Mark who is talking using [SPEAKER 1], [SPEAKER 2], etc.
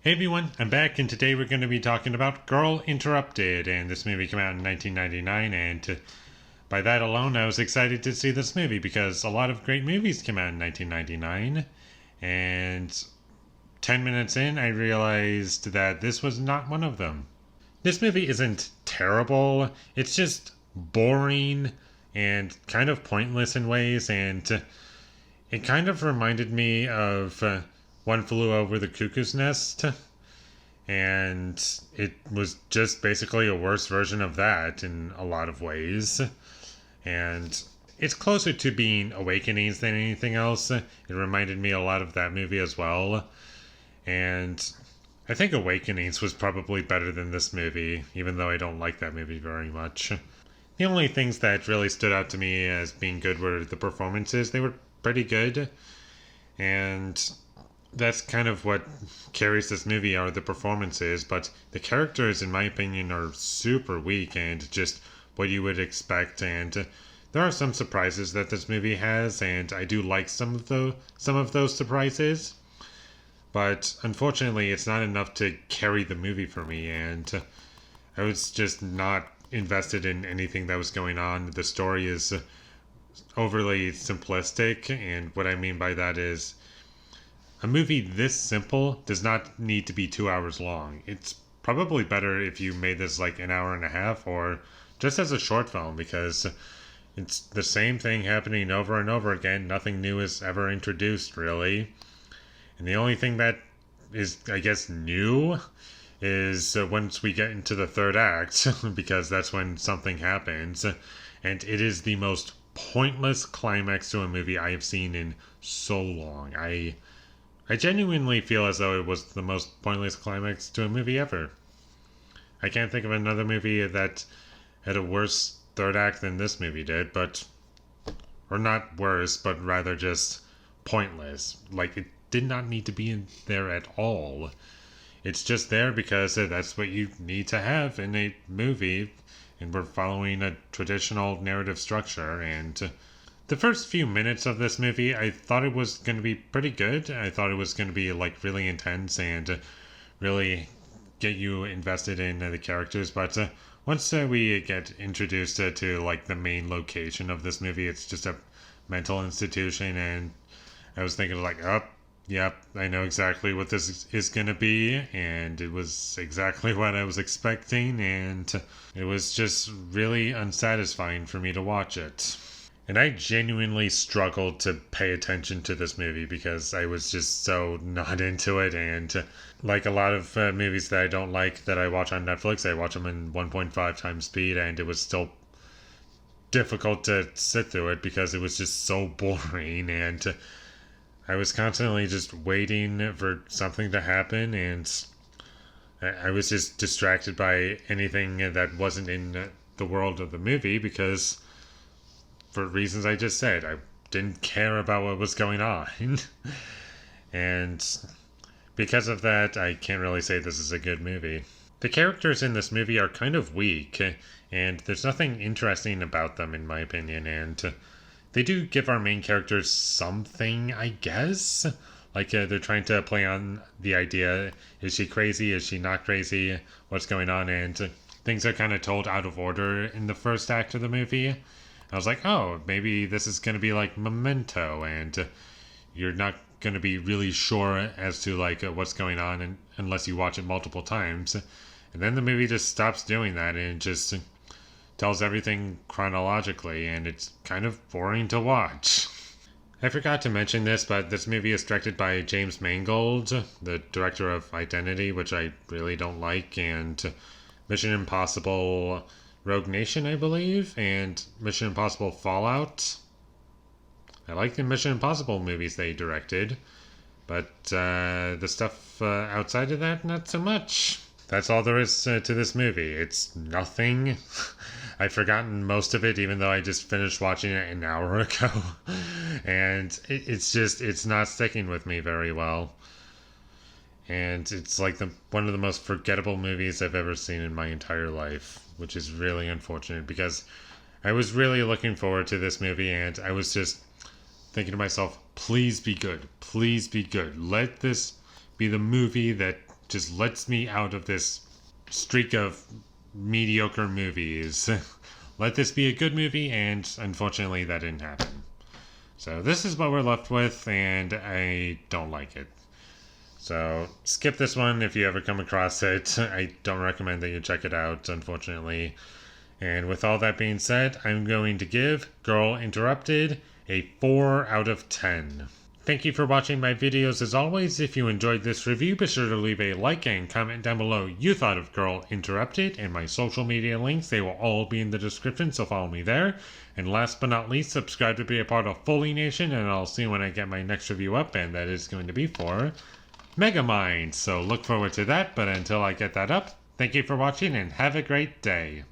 [SPEAKER 1] Hey everyone, I'm back, and today we're going to be talking about Girl Interrupted, and this movie came out in 1999, and by that alone I was excited to see this movie because a lot of great movies came out in 1999, and 10 minutes in I realized that this was not one of them. This movie isn't terrible, it's just boring and kind of pointless in ways, and it kind of reminded me of One Flew Over the Cuckoo's Nest, and it was just basically a worse version of that in a lot of ways. And it's closer to being Awakenings than anything else. It reminded me a lot of that movie as well. And I think Awakenings was probably better than this movie, even though I don't like that movie very much. The only things that really stood out to me as being good were the performances. They were pretty good, and that's kind of what carries this movie are the performances, but the characters in my opinion are super weak and just what you would expect, and there are some surprises that this movie has, and I do like some of those surprises, but unfortunately it's not enough to carry the movie for me, and I was just not invested in anything that was going on. The story is overly simplistic, and what I mean by that is a movie this simple does not need to be 2 hours long. It's probably better if you made this like an hour and a half or just as a short film, because it's the same thing happening over and over again. Nothing new is ever introduced, really. And the only thing that is, I guess, new is once we get into the third act, because that's when something happens. And it is the most pointless climax to a movie I have seen in so long. I genuinely feel as though it was the most pointless climax to a movie ever. I can't think of another movie that had a worse third act than this movie did, or not worse, but rather just pointless. Like, it did not need to be in there at all. It's just there because that's what you need to have in a movie, and we're following a traditional narrative structure, and the first few minutes of this movie, I thought it was going to be pretty good. I thought it was going to be like really intense and really get you invested in the characters. But once we get introduced to like the main location of this movie, it's just a mental institution, and I was thinking like, oh, yep, I know exactly what this is going to be, and it was exactly what I was expecting, and it was just really unsatisfying for me to watch it. And I genuinely struggled to pay attention to this movie because I was just so not into it. And like a lot of movies that I don't like that I watch on Netflix, I watch them in 1.5 times speed, and it was still difficult to sit through it because it was just so boring. And I was constantly just waiting for something to happen, and I was just distracted by anything that wasn't in the world of the movie because, for reasons I just said, I didn't care about what was going on. And because of that, I can't really say this is a good movie. The characters in this movie are kind of weak, and there's nothing interesting about them, in my opinion, and they do give our main characters something, I guess. Like, they're trying to play on the idea, is she crazy, is she not crazy, what's going on, and things are kind of told out of order in the first act of the movie. I was like, oh, maybe this is going to be like Memento, and you're not going to be really sure as to like what's going on unless you watch it multiple times. And then the movie just stops doing that and just tells everything chronologically, and it's kind of boring to watch. I forgot to mention this, but this movie is directed by James Mangold, the director of Identity, which I really don't like, and Mission Impossible Rogue Nation, I believe, and Mission Impossible Fallout. I like the Mission Impossible movies they directed, but the stuff outside of that, not so much. That's all there is to this movie. It's nothing. I've forgotten most of it, even though I just finished watching it an hour ago. And it's not sticking with me very well. And it's like one of the most forgettable movies I've ever seen in my entire life, which is really unfortunate because I was really looking forward to this movie, and I was just thinking to myself, please be good. Please be good. Let this be the movie that just lets me out of this streak of mediocre movies. Let this be a good movie, and unfortunately that didn't happen. So this is what we're left with, and I don't like it. So skip this one if you ever come across it. I don't recommend that you check it out, unfortunately. And with all that being said, I'm going to give Girl Interrupted a 4 out of 10. Thank you for watching my videos as always. If you enjoyed this review, be sure to leave a like and comment down below you thought of Girl Interrupted, and my social media links, they will all be in the description, so follow me there. And last but not least, subscribe to be a part of Foley Nation, and I'll see you when I get my next review up, and that is going to be for Megamind. So look forward to that, but until I get that up, thank you for watching and have a great day.